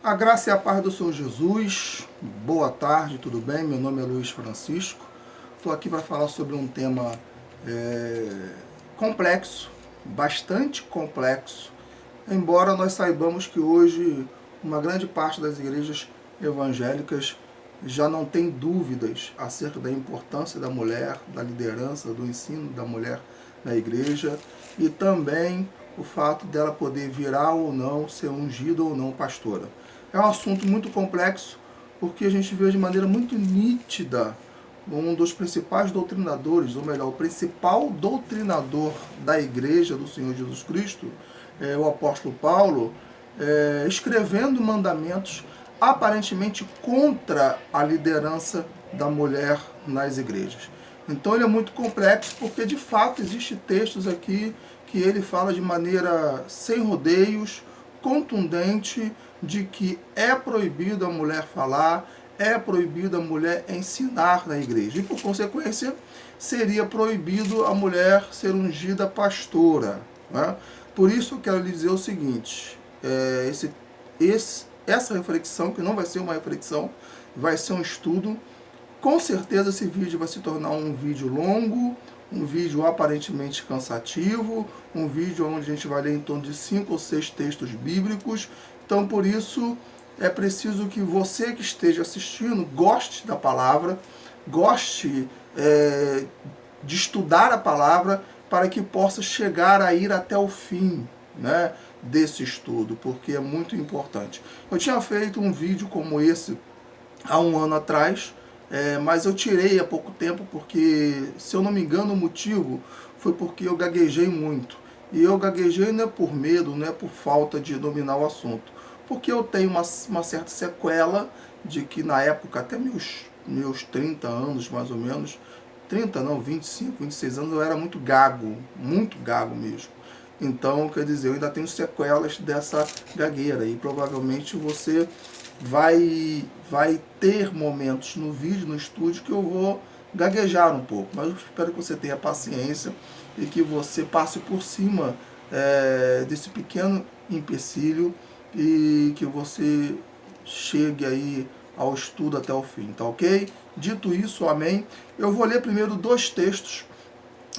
A graça e a paz do Senhor Jesus. Boa tarde, tudo bem? Meu nome é Luiz Francisco. Estou aqui para falar sobre um tema complexo, bastante complexo, embora nós saibamos que hoje uma grande parte das igrejas evangélicas já não tem dúvidas acerca da importância da mulher, da liderança, do ensino da mulher na igreja e também o fato dela poder virar ou não, ser ungida ou não pastora. É um assunto muito complexo, porque a gente vê de maneira muito nítida um dos principais doutrinadores, ou melhor, o principal doutrinador da igreja do Senhor Jesus Cristo, o apóstolo Paulo, escrevendo mandamentos aparentemente contra a liderança da mulher nas igrejas. Então ele é muito complexo, porque de fato existem textos aqui que ele fala de maneira sem rodeios, contundente, de que é proibido a mulher falar, é proibido a mulher ensinar na igreja. E por consequência, seria proibido a mulher ser ungida pastora. Né? Por isso eu quero lhe dizer o seguinte, essa reflexão, que não vai ser uma reflexão, vai ser um estudo. Com certeza esse vídeo vai se tornar um vídeo longo, um vídeo aparentemente cansativo, um vídeo onde a gente vai ler em torno de 5 ou 6 textos bíblicos. Então, por isso, é preciso que você que esteja assistindo goste da palavra, goste de estudar a palavra, para que possa chegar a ir até o fim, né, desse estudo, porque é muito importante. Eu tinha feito um vídeo como esse há um ano atrás, mas eu tirei há pouco tempo, porque, se eu não me engano, o motivo foi porque eu gaguejei muito. E eu gaguejei não é por medo, não é por falta de dominar o assunto, porque eu tenho uma certa sequela de que na época, até meus 30 anos mais ou menos, 30 não, 25, 26 anos, eu era muito gago mesmo. Então, quer dizer, eu ainda tenho sequelas dessa gagueira, e provavelmente você vai ter momentos no vídeo, no estúdio, que eu vou gaguejar um pouco, mas eu espero que você tenha paciência e que você passe por cima desse pequeno empecilho e que você chegue aí ao estudo até o fim, tá ok? Dito isso, amém. Eu vou ler primeiro 2 textos,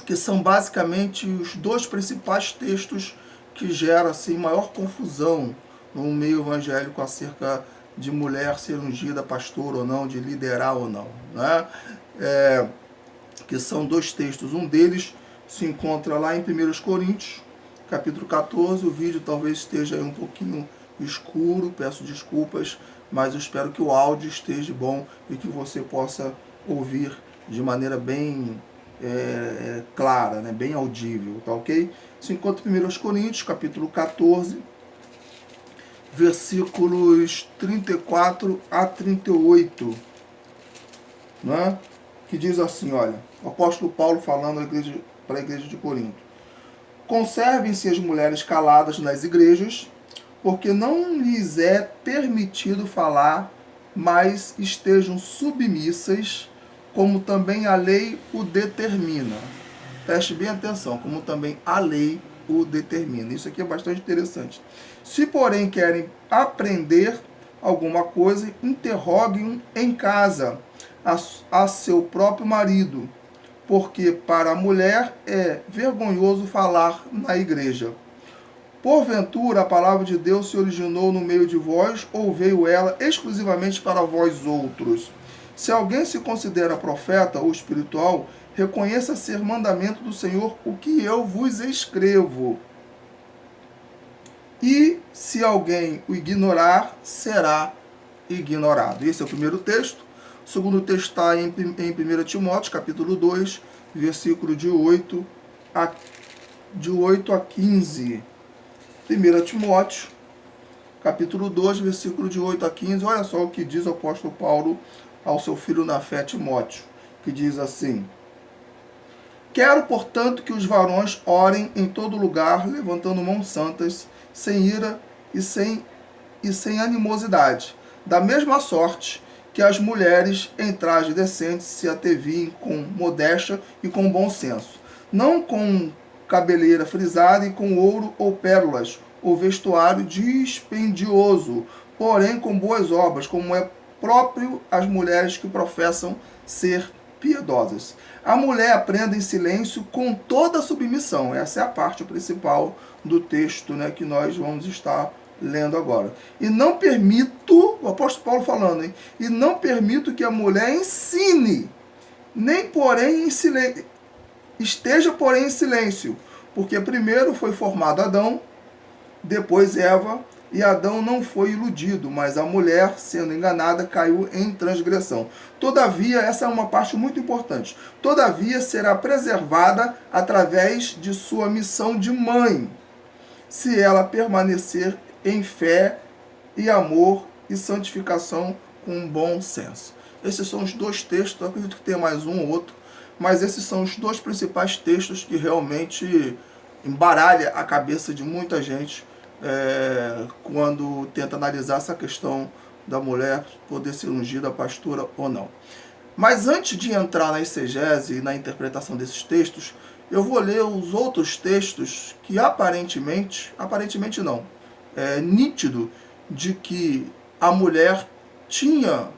que são basicamente os 2 principais textos que geram assim, maior confusão no meio evangélico acerca de mulher ser ungida pastor ou não, de liderar ou não, né? Que são 2 textos. Um deles se encontra lá em 1 Coríntios, capítulo 14. O vídeo talvez esteja aí um pouquinho escuro, peço desculpas, mas eu espero que o áudio esteja bom e que você possa ouvir de maneira bem clara, né? Bem audível, tá ok? Se encontra em 1 Coríntios, capítulo 14, versículos 34 a 38, né? Que diz assim, olha, o apóstolo Paulo falando para a igreja de Corinto: conservem-se as mulheres caladas nas igrejas, porque não lhes é permitido falar, mas estejam submissas, como também a lei o determina. Preste bem atenção, como também a lei o determina. Isso aqui é bastante interessante. Se, porém, querem aprender alguma coisa, interroguem em casa a seu próprio marido, porque para a mulher é vergonhoso falar na igreja. Porventura, a palavra de Deus se originou no meio de vós, ou veio ela exclusivamente para vós outros? Se alguém se considera profeta ou espiritual, reconheça ser mandamento do Senhor o que eu vos escrevo. E se alguém o ignorar, será ignorado. Esse é o primeiro texto. O segundo texto está em 1 Timóteo, capítulo 2, versículo de 8 a 15. 1 Timóteo, capítulo 2, versículo de 8 a 15. Olha só o que diz o apóstolo Paulo ao seu filho na fé, Timóteo, que diz assim: quero, portanto, que os varões orem em todo lugar, levantando mãos santas, sem ira e sem animosidade. Da mesma sorte que as mulheres em traje decente se ateviem com modéstia e com bom senso, não com cabeleira frisada e com ouro ou pérolas, ou vestuário dispendioso, porém com boas obras, como é próprio às mulheres que professam ser piedosas. A mulher aprenda em silêncio com toda a submissão. Essa é a parte principal do texto, né, que nós vamos estar lendo agora. E não permito, o apóstolo Paulo falando, hein, e não permito que a mulher ensine, nem porém em silêncio, esteja porém em silêncio, porque primeiro foi formado Adão, depois Eva, e Adão não foi iludido, mas a mulher, sendo enganada, caiu em transgressão. Todavia, essa é uma parte muito importante, todavia será preservada através de sua missão de mãe, se ela permanecer em fé e amor e santificação com bom senso. Esses são os dois textos, eu acredito que tem mais um ou outro, mas esses são os dois principais textos que realmente embaralha a cabeça de muita gente quando tenta analisar essa questão da mulher poder ser ungida pastora ou não. Mas antes de entrar na exegese e na interpretação desses textos, eu vou ler os outros textos que aparentemente não, é nítido de que a mulher tinha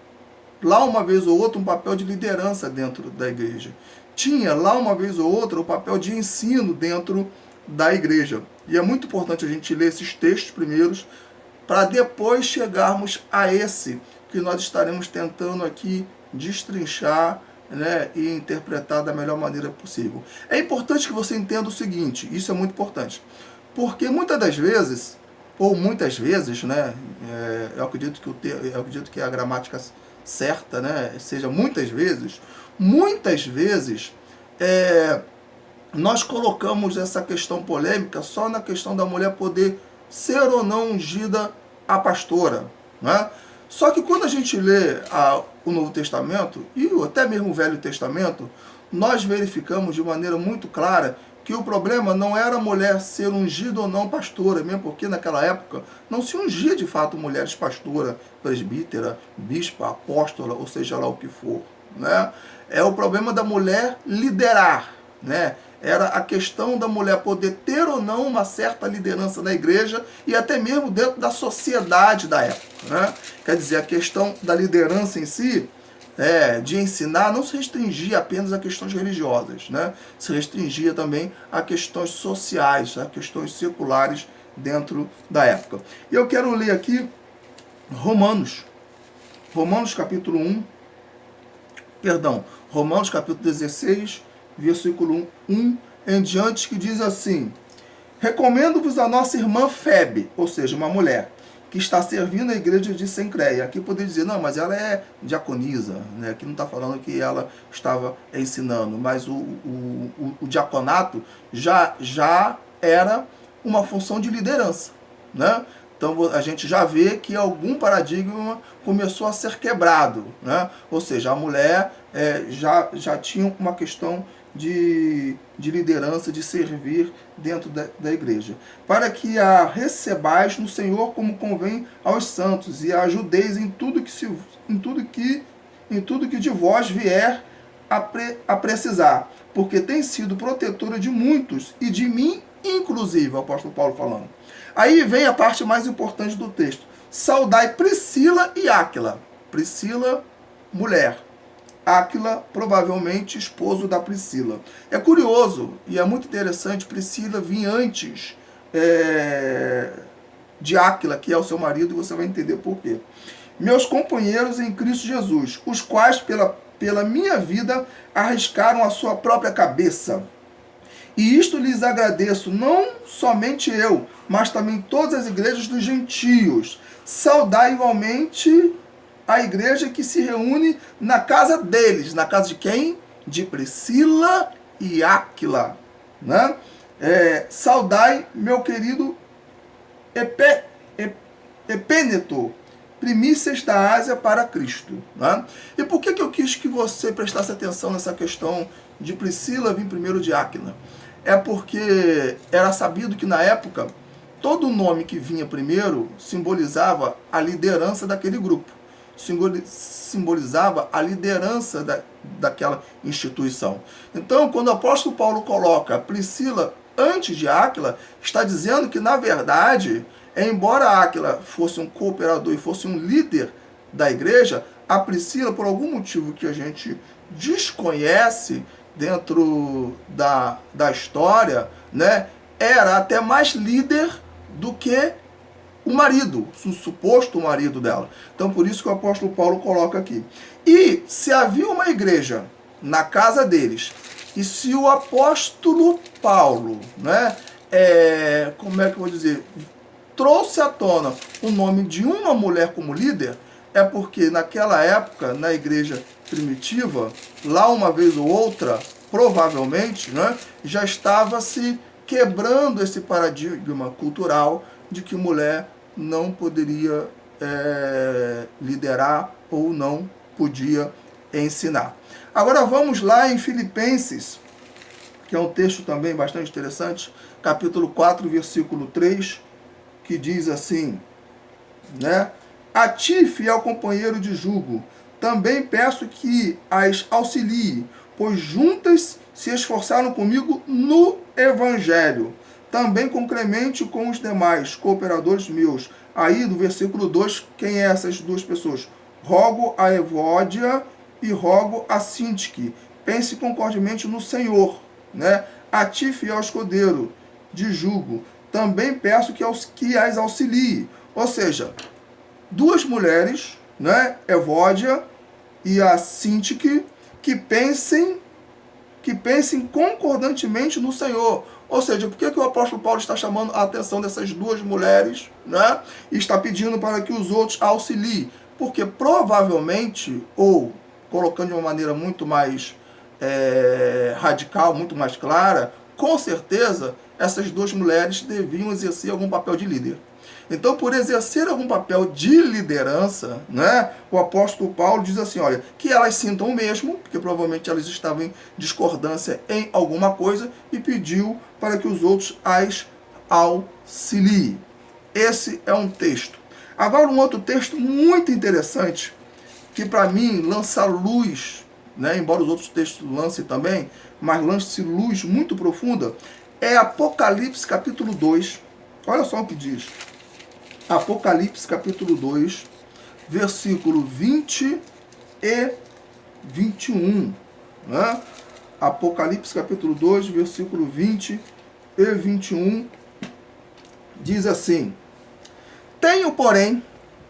lá uma vez ou outra um papel de liderança dentro da igreja. Tinha lá uma vez ou outra o papel de ensino dentro da igreja. E é muito importante a gente ler esses textos primeiros para depois chegarmos a esse que nós estaremos tentando aqui destrinchar, né, e interpretar da melhor maneira possível. É importante que você entenda o seguinte, isso é muito importante, porque muitas das vezes, ou muitas vezes, né, eu acredito que a gramática certa, né, seja muitas vezes, nós colocamos essa questão polêmica só na questão da mulher poder ser ou não ungida a pastora, né? Só que quando a gente lê o Novo Testamento e até mesmo o Velho Testamento, nós verificamos de maneira muito clara que o problema não era a mulher ser ungida ou não pastora, mesmo porque naquela época não se ungia de fato mulheres pastora, presbítera, bispa, apóstola, ou seja lá o que for, né? É o problema da mulher liderar, né? Era a questão da mulher poder ter ou não uma certa liderança na igreja e até mesmo dentro da sociedade da época, né? Quer dizer, a questão da liderança em si, de ensinar, não se restringia apenas a questões religiosas, né? Se restringia também a questões sociais, a questões seculares dentro da época. E eu quero ler aqui Romanos capítulo 16, versículo 1 em diante, que diz assim: recomendo-vos a nossa irmã Febe, ou seja, uma mulher, que está servindo a igreja de Sencreia. Aqui poderia dizer, não, mas ela é diaconisa, né? Aqui não está falando que ela estava ensinando, mas o diaconato já era uma função de liderança, né? Então a gente já vê que algum paradigma começou a ser quebrado, né? Ou seja, a mulher já tinha uma questão de liderança, de servir dentro da igreja, para que a recebais no Senhor como convém aos santos, e a ajudeis em tudo que de vós vier a precisar, porque tem sido protetora de muitos, e de mim inclusive, o apóstolo Paulo falando. Aí vem a parte mais importante do texto: saudai Priscila e Áquila. Priscila, mulher. Áquila, provavelmente esposo da Priscila. É curioso e é muito interessante, Priscila vinha antes de Áquila, que é o seu marido, e você vai entender por quê. Meus companheiros em Cristo Jesus, os quais pela minha vida arriscaram a sua própria cabeça. E isto lhes agradeço, não somente eu, mas também todas as igrejas dos gentios. Saudai igualmente a igreja que se reúne na casa deles. Na casa de quem? De Priscila e Áquila, né? Saudai meu querido Epêneto, primícias da Ásia para Cristo, né? E por que eu quis que você prestasse atenção nessa questão de Priscila vir primeiro de Áquila? É porque era sabido que na época todo nome que vinha primeiro simbolizava a liderança daquele grupo, simbolizava a liderança daquela instituição. Então, quando o apóstolo Paulo coloca Priscila antes de Áquila, está dizendo que, na verdade, embora Áquila fosse um cooperador e fosse um líder da igreja, a Priscila, por algum motivo que a gente desconhece dentro da história, né, era até mais líder do que o marido, o suposto marido dela. Então, por isso que o apóstolo Paulo coloca aqui. E se havia uma igreja na casa deles, e se o apóstolo Paulo, né, como é que eu vou dizer, trouxe à tona o nome de uma mulher como líder, é porque naquela época, na igreja primitiva, lá uma vez ou outra, provavelmente, né, já estava se quebrando esse paradigma cultural de que mulher não poderia liderar ou não podia ensinar. Agora vamos lá em Filipenses, que é um texto também bastante interessante, capítulo 4, versículo 3, que diz assim, né? A ti, fiel companheiro de jugo, também peço que as auxilie, pois juntas se esforçaram comigo no Evangelho, também com Clemente e com os demais cooperadores meus. Aí, do versículo 2, quem é essas duas pessoas? Rogo a Evódia e rogo a Sintique. Pense concordemente no Senhor, né? A ti, fiel escudeiro de jugo, também peço que as auxilie. Ou seja, duas mulheres, né? Evódia e a Sintique, que pensem concordantemente no Senhor. Ou seja, por que o apóstolo Paulo está chamando a atenção dessas duas mulheres, né? E está pedindo para que os outros auxiliem? Porque provavelmente, ou colocando de uma maneira muito mais radical, muito mais clara, com certeza essas duas mulheres deviam exercer algum papel de líder. Então, por exercer algum papel de liderança, né, o apóstolo Paulo diz assim, olha, que elas sintam o mesmo, porque provavelmente elas estavam em discordância em alguma coisa, e pediu para que os outros as auxiliem. Esse é um texto. Agora, um outro texto muito interessante, que para mim lança luz, né, embora os outros textos lancem também, mas lance luz muito profunda, é Apocalipse capítulo 2. Olha só o que diz. Apocalipse capítulo 2, versículo 20 e 21. Né? Apocalipse capítulo 2, versículo 20 e 21, diz assim: Tenho, porém,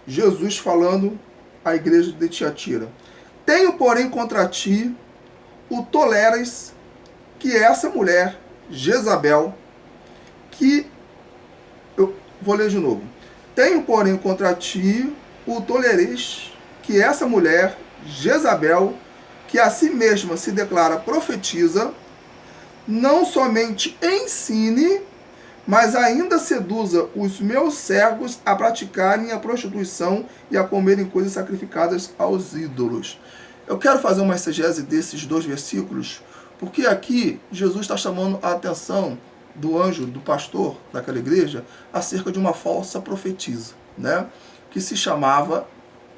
Jesus falando à igreja de Tiatira, tenho, porém, contra ti o toleras, que é essa mulher, Jezabel, que... Eu vou ler de novo. Tenho, porém, contra ti o toleres, que essa mulher, Jezabel, que a si mesma se declara profetiza, não somente ensine, mas ainda seduza os meus servos a praticarem a prostituição e a comerem coisas sacrificadas aos ídolos. Eu quero fazer uma exegese desses dois versículos, porque aqui Jesus está chamando a atenção do anjo, do pastor daquela igreja, acerca de uma falsa profetisa, né? Que se chamava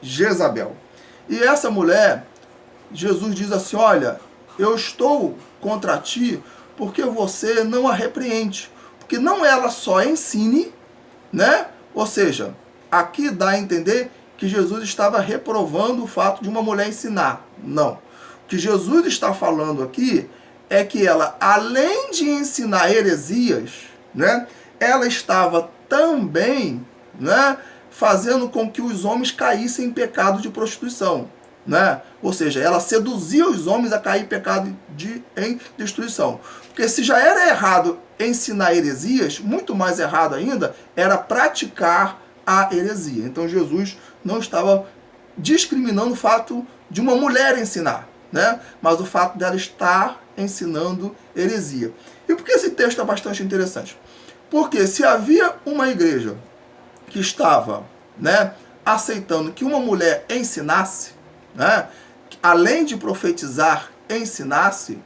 Jezabel. E essa mulher, Jesus diz assim, olha, eu estou contra ti porque você não a repreende. Porque não ela só ensine, né? Ou seja, aqui dá a entender que Jesus estava reprovando o fato de uma mulher ensinar. Não. O que Jesus está falando aqui é que ela, além de ensinar heresias, né, ela estava também, né, fazendo com que os homens caíssem em pecado de prostituição. Né? Ou seja, ela seduzia os homens a cair em pecado em destruição. Porque se já era errado ensinar heresias, muito mais errado ainda era praticar a heresia. Então Jesus não estava discriminando o fato de uma mulher ensinar, né? Mas o fato dela estar ensinando heresia. E por que esse texto é bastante interessante? Porque se havia uma igreja que estava, né, aceitando que uma mulher ensinasse, né, além de profetizar, ensinasse,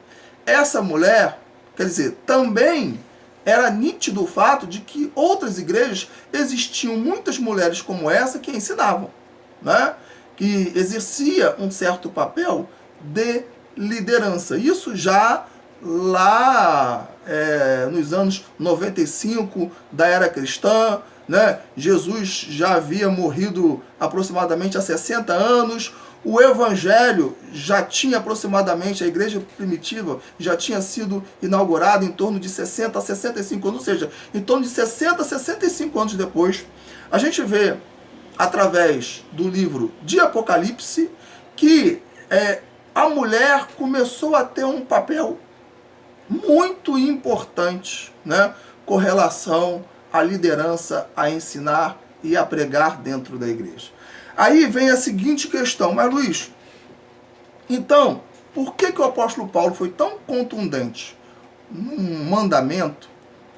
essa mulher, quer dizer, também era nítido o fato de que outras igrejas existiam muitas mulheres como essa que ensinavam, né, que exercia um certo papel de liderança. Isso já lá nos anos 95 da era cristã, né? Jesus já havia morrido aproximadamente há 60 anos, o Evangelho já tinha aproximadamente, a igreja primitiva já tinha sido inaugurada em torno de 60 a 65 anos, ou seja, em torno de 60 a 65 anos depois, a gente vê, através do livro de Apocalipse, que a mulher começou a ter um papel muito importante, né, com relação à liderança, a ensinar e a pregar dentro da igreja. Aí vem a seguinte questão, mas Luiz, então, por que o apóstolo Paulo foi tão contundente num mandamento,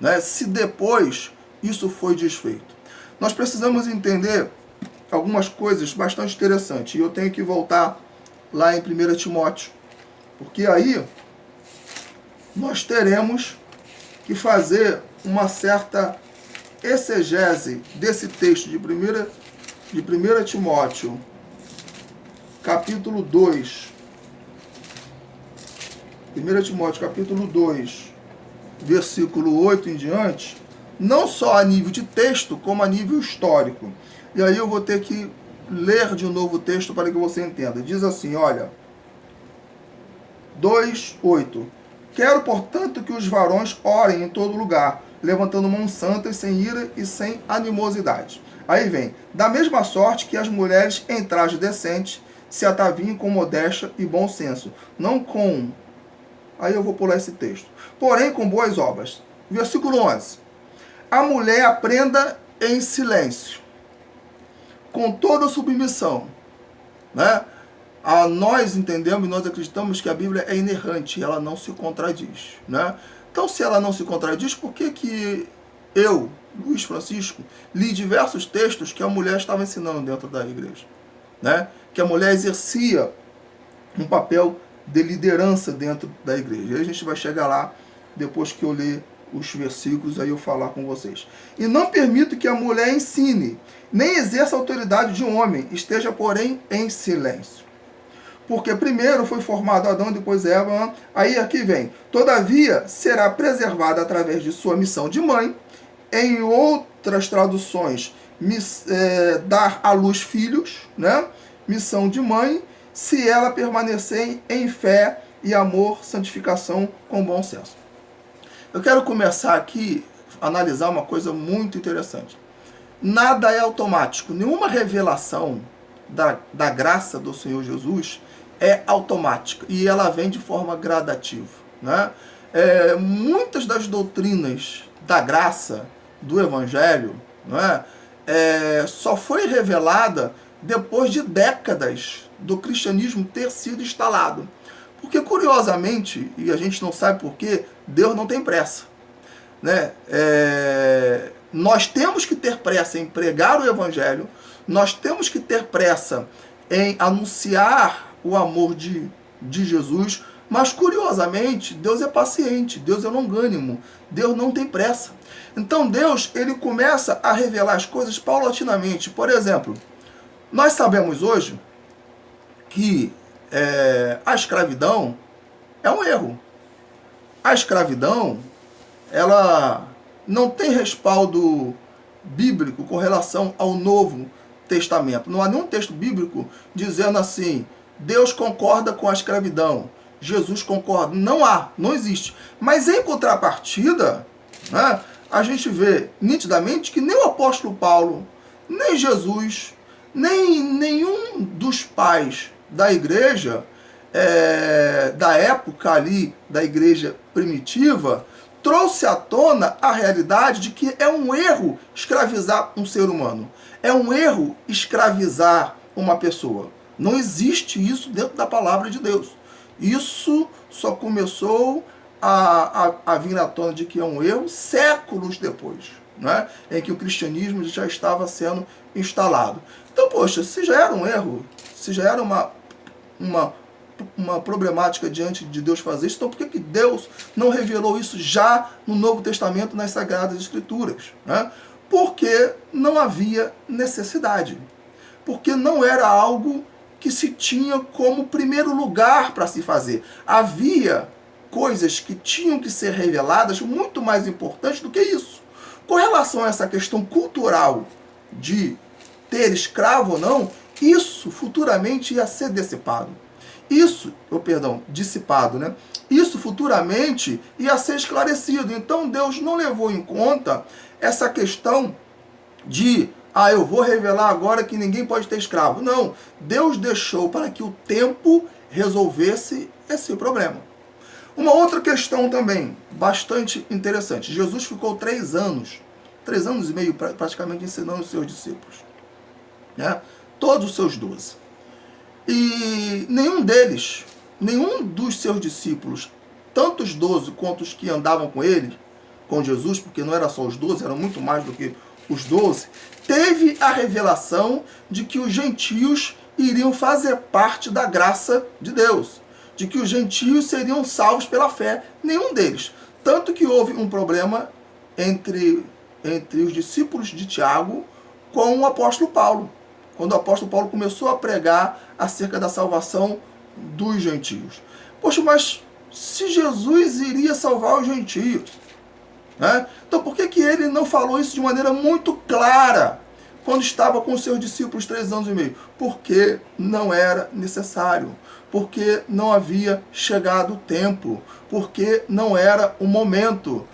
né, se depois isso foi desfeito? Nós precisamos entender algumas coisas bastante interessantes, e eu tenho que voltar lá em 1 Timóteo, porque aí nós teremos que fazer uma certa exegese desse texto de 1 Timóteo, capítulo 2. 1 Timóteo, capítulo 2, versículo 8 em diante, não só a nível de texto, como a nível histórico. E aí eu vou ter que ler de novo o texto para que você entenda. Diz assim, olha, 2:8. Quero, portanto, que os varões orem em todo lugar, levantando mãos santas, sem ira e sem animosidade. Aí vem, da mesma sorte que as mulheres em traje decente se ataviem com modéstia e bom senso, não com... Aí eu vou pular esse texto. Porém, com boas obras. Versículo 11. A mulher aprenda em silêncio, com toda submissão, né? Nós entendemos e nós acreditamos que a Bíblia é inerrante, ela não se contradiz, né? Então, se ela não se contradiz, por que eu, Luiz Francisco, li diversos textos que a mulher estava ensinando dentro da igreja, né? Que a mulher exercia um papel de liderança dentro da igreja. E aí a gente vai chegar lá, depois que eu ler os versículos, aí eu falar com vocês. E não permito que a mulher ensine, nem exerça a autoridade de um homem, esteja, porém, em silêncio. Porque primeiro foi formado Adão, depois Eva. Aí aqui vem. Todavia, será preservada através de sua missão de mãe. Em outras traduções, dar à luz filhos, né? Missão de mãe, se ela permanecer em fé e amor, santificação com bom senso. Eu quero começar aqui a analisar uma coisa muito interessante. Nada é automático. Nenhuma revelação da graça do Senhor Jesus é automática. E ela vem de forma gradativa, né? Muitas das doutrinas da graça, do Evangelho, né, só foi revelada depois de décadas do cristianismo ter sido instalado. Porque, curiosamente, e a gente não sabe porquê, Deus não tem pressa, né? Nós temos que ter pressa em pregar o Evangelho, nós temos que ter pressa em anunciar o amor de Jesus, mas, curiosamente, Deus é paciente, Deus é longânimo, Deus não tem pressa. Então, Deus, ele começa a revelar as coisas paulatinamente. Por exemplo, nós sabemos hoje que a escravidão é um erro. A escravidão, ela não tem respaldo bíblico com relação ao Novo Testamento. Não há nenhum texto bíblico dizendo assim, Deus concorda com a escravidão, Jesus concorda. Não há, não existe. Mas em contrapartida, né, a gente vê nitidamente que nem o apóstolo Paulo, nem Jesus, nem nenhum dos pais da igreja, da época ali, da igreja primitiva, trouxe à tona a realidade de que é um erro escravizar um ser humano. É um erro escravizar uma pessoa. Não existe isso dentro da palavra de Deus. Isso só começou a vir à tona de que é um erro séculos depois, né? Em que o cristianismo já estava sendo instalado. Então, poxa, se já era um erro, se já era uma problemática diante de Deus fazer isso, então por que Deus não revelou isso já no Novo Testamento, nas Sagradas Escrituras, né? Porque não havia necessidade. Porque não era algo que se tinha como primeiro lugar para se fazer. Havia coisas que tinham que ser reveladas muito mais importantes do que isso. Com relação a essa questão cultural de ter escravo ou não, isso futuramente ia ser dissipado. Dissipado, né? Isso futuramente ia ser esclarecido. Então Deus não levou em conta essa questão de, eu vou revelar agora que ninguém pode ter escravo. Não, Deus deixou para que o tempo resolvesse esse problema. Uma outra questão também, bastante interessante. Jesus ficou 3 anos e meio praticamente ensinando os seus discípulos, né? Todos os seus 12. E nenhum dos seus discípulos, tanto os 12 quanto os que andavam com ele, com Jesus, porque não era só os 12, eram muito mais do que os 12, teve a revelação de que os gentios iriam fazer parte da graça de Deus, de que os gentios seriam salvos pela fé. Nenhum deles. Tanto que houve um problema entre os discípulos de Tiago com o apóstolo Paulo, quando o apóstolo Paulo começou a pregar acerca da salvação dos gentios. Poxa, mas se Jesus iria salvar os gentios, né? Então por que ele não falou isso de maneira muito clara quando estava com os seus discípulos 3 anos e meio? Porque não era necessário, porque não havia chegado o tempo, porque não era o momento.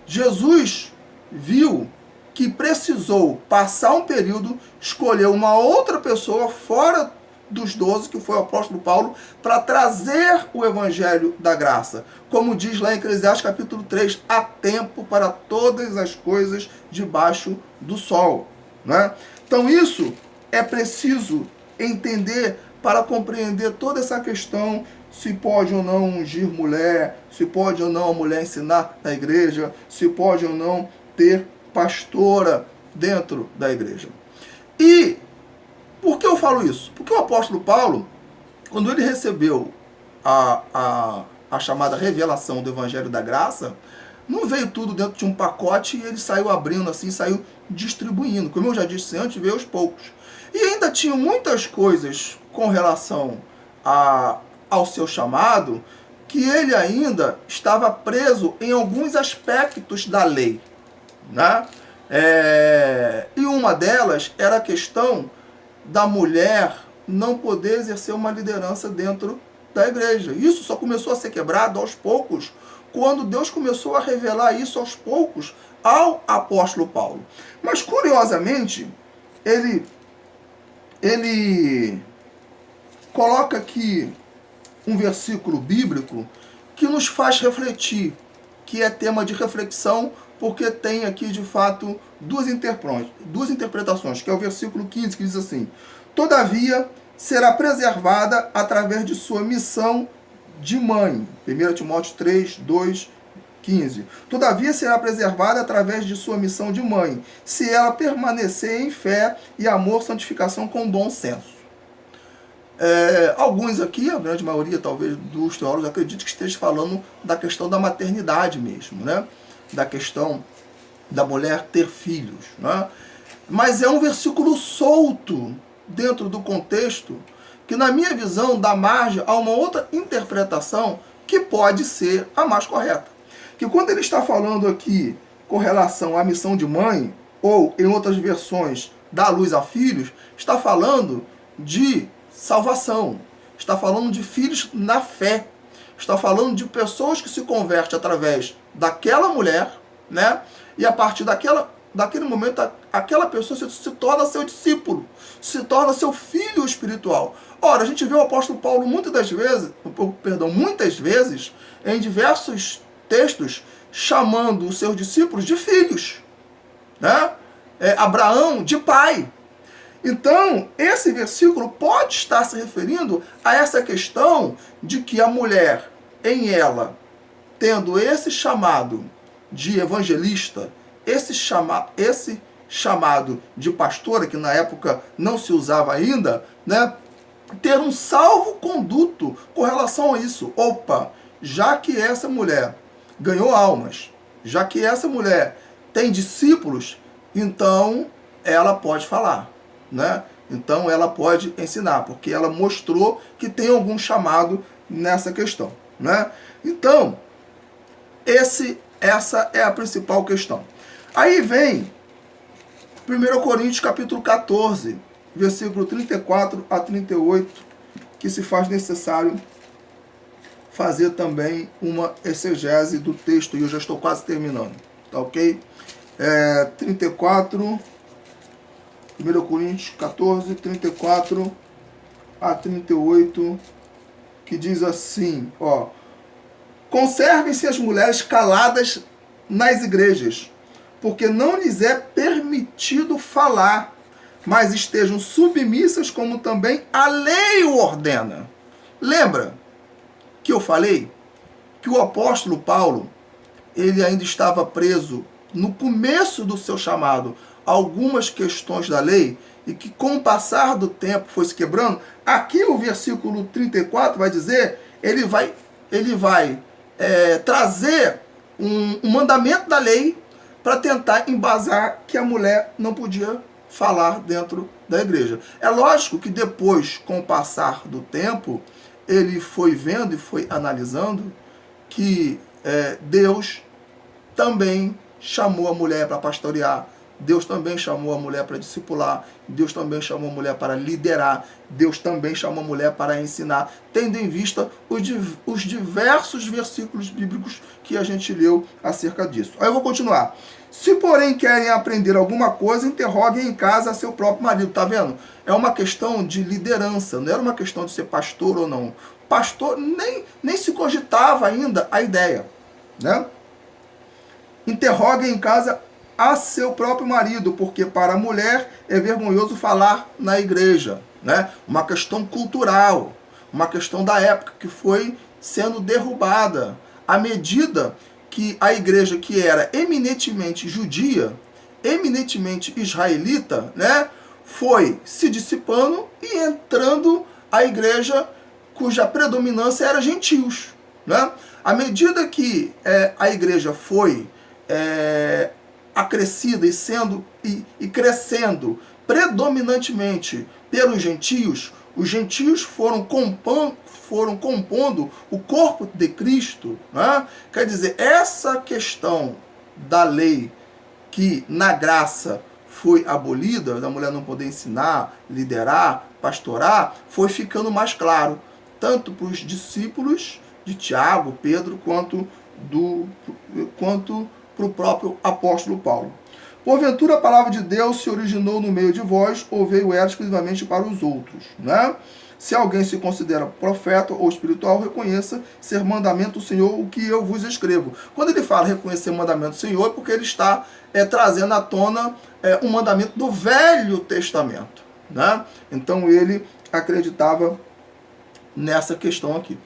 Jesus viu que precisou passar um período, escolher uma outra pessoa fora dos 12, que foi o apóstolo Paulo, para trazer o evangelho da graça. Como diz lá em Eclesiastes capítulo 3, há tempo para todas as coisas debaixo do sol, né? Então isso é preciso entender para compreender toda essa questão, se pode ou não ungir mulher, se pode ou não a mulher ensinar na igreja, se pode ou não ter pastora dentro da igreja. E por que eu falo isso? Porque o apóstolo Paulo, quando ele recebeu a chamada revelação do Evangelho da Graça, não veio tudo dentro de um pacote e ele saiu abrindo assim, saiu distribuindo. Como eu já disse antes, veio aos poucos. E ainda tinha muitas coisas com relação ao seu chamado que ele ainda estava preso em alguns aspectos da lei, né? E uma delas era a questão da mulher não poder exercer uma liderança dentro da igreja. Isso só começou a ser quebrado aos poucos, quando Deus começou a revelar isso aos poucos ao apóstolo Paulo. Mas, curiosamente, ele coloca aqui um versículo bíblico que nos faz refletir, que é tema de reflexão, porque tem aqui, de fato, duas interpretações, que é o versículo 15, que diz assim: todavia será preservada através de sua missão de mãe. 1 Timóteo 3, 2, 15. Todavia será preservada através de sua missão de mãe, se ela permanecer em fé e amor, santificação com bom senso. Alguns aqui, a grande maioria talvez dos teólogos, acredito que esteja falando da questão da maternidade mesmo, né? Da questão da mulher ter filhos, né? Mas é um versículo solto dentro do contexto que, na minha visão, dá margem a uma outra interpretação que pode ser a mais correta. Que quando ele está falando aqui com relação à missão de mãe, ou em outras versões, dar luz a filhos, está falando de salvação, está falando de filhos na fé, está falando de pessoas que se convertem através daquela mulher, né? E a partir daquele momento, aquela pessoa se torna seu discípulo, se torna seu filho espiritual. Ora, a gente vê o apóstolo Paulo muitas vezes, em diversos textos, chamando os seus discípulos de filhos, né? Abraão de pai. Então, esse versículo pode estar se referindo a essa questão de que a mulher, em ela, tendo esse chamado de evangelista, esse chamado de pastora, que na época não se usava ainda, né, ter um salvo-conduto com relação a isso. Opa, já que essa mulher ganhou almas, já que essa mulher tem discípulos, então ela pode falar, né? Então ela pode ensinar, porque ela mostrou que tem algum chamado nessa questão, né? Então, essa é a principal questão. Aí vem 1 Coríntios capítulo 14, versículo 34 a 38, que se faz necessário fazer também uma exegese do texto, e eu já estou quase terminando, tá ok? 34, 1 Coríntios 14, 34 a 38, que diz assim, ó: conservem-se as mulheres caladas nas igrejas, porque não lhes é permitido falar, mas estejam submissas como também a lei o ordena. Lembra que eu falei que o apóstolo Paulo, ele ainda estava preso no começo do seu chamado a algumas questões da lei, e que com o passar do tempo foi se quebrando? Aqui o versículo 34 vai dizer, ele vai trazer um mandamento da lei para tentar embasar que a mulher não podia falar dentro da igreja. É lógico que depois, com o passar do tempo, ele foi vendo e foi analisando que Deus também chamou a mulher para pastorear, Deus também chamou a mulher para discipular, Deus também chamou a mulher para liderar, Deus também chamou a mulher para ensinar, tendo em vista os diversos versículos bíblicos que a gente leu acerca disso. Aí eu vou continuar. Se, porém, querem aprender alguma coisa, interroguem em casa a seu próprio marido. Tá vendo? É uma questão de liderança, não era uma questão de ser pastor ou não. Pastor, nem se cogitava ainda a ideia, né? Interroguem em casa a seu próprio marido, porque para a mulher é vergonhoso falar na igreja, né? Uma questão cultural, uma questão da época que foi sendo derrubada à medida que a igreja, que era eminentemente judia, eminentemente israelita, né, foi se dissipando e entrando a igreja cuja predominância era gentios, né? À medida que a igreja foi acrescida e crescendo predominantemente pelos gentios, os gentios foram compondo o corpo de Cristo, né? Quer dizer, essa questão da lei que na graça foi abolida, da mulher não poder ensinar, liderar, pastorar, foi ficando mais claro, tanto para os discípulos de Tiago, Pedro, quanto para o próprio apóstolo Paulo. Porventura a palavra de Deus se originou no meio de vós, ou veio ela exclusivamente para os outros, né? Se alguém se considera profeta ou espiritual, reconheça ser mandamento do Senhor o que eu vos escrevo. Quando ele fala reconhecer mandamento do Senhor, é porque ele está trazendo à tona um mandamento do Velho Testamento, né? Então ele acreditava nessa questão aqui.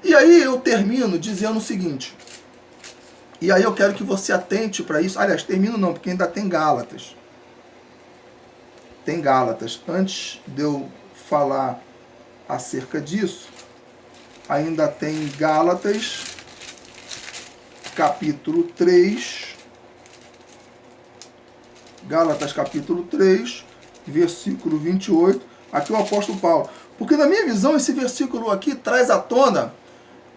E aí eu termino dizendo o seguinte, e aí eu quero que você atente para isso. Aliás, termino não, porque ainda tem Gálatas. Tem Gálatas. Antes de eu falar acerca disso, ainda tem Gálatas, capítulo 3. Gálatas, capítulo 3, versículo 28. Aqui o apóstolo Paulo. Porque na minha visão, esse versículo aqui traz à tona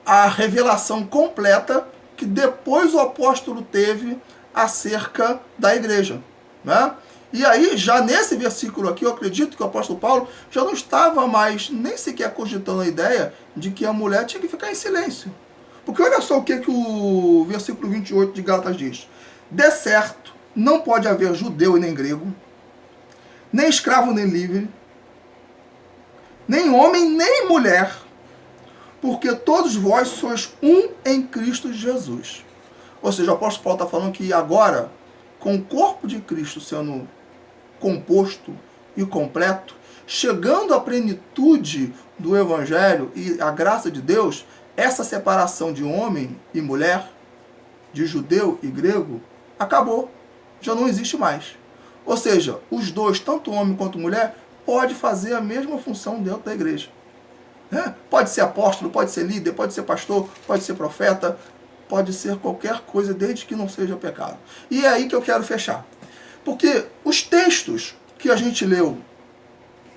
a revelação completa que depois o apóstolo teve acerca da igreja, né? E aí, já nesse versículo aqui, eu acredito que o apóstolo Paulo já não estava mais nem sequer cogitando a ideia de que a mulher tinha que ficar em silêncio. Porque olha só o que o versículo 28 de Gálatas diz. De certo, não pode haver judeu e nem grego, nem escravo nem livre, nem homem nem mulher, porque todos vós sois um em Cristo Jesus. Ou seja, o apóstolo Paulo está falando que agora, com o corpo de Cristo sendo composto e completo, chegando à plenitude do Evangelho e a graça de Deus, essa separação de homem e mulher, de judeu e grego, acabou. Já não existe mais. Ou seja, os dois, tanto homem quanto mulher, pode fazer a mesma função dentro da igreja. Pode ser apóstolo, pode ser líder, pode ser pastor, pode ser profeta, pode ser qualquer coisa, desde que não seja pecado. E é aí que eu quero fechar. Porque os textos que a gente leu,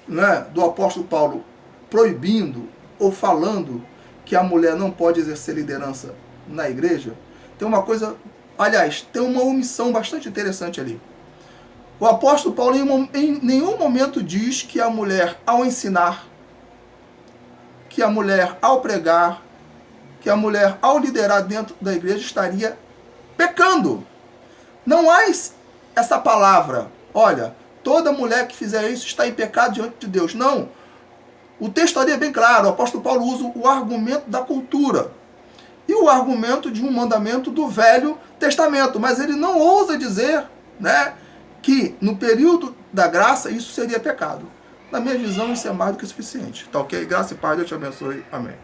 né, do apóstolo Paulo proibindo ou falando que a mulher não pode exercer liderança na igreja, tem uma coisa Aliás, tem uma omissão bastante interessante ali. O apóstolo Paulo em nenhum momento diz que a mulher, ao ensinar, que a mulher, ao pregar, que a mulher, ao liderar dentro da igreja, estaria pecando. Não há essa palavra, olha, toda mulher que fizer isso está em pecado diante de Deus. Não. O texto ali é bem claro, o apóstolo Paulo usa o argumento da cultura e o argumento de um mandamento do Velho Testamento, mas ele não ousa dizer, né, que no período da graça isso seria pecado. Na minha visão, isso é mais do que suficiente. Tá ok? Graça e paz, Deus te abençoe. Amém.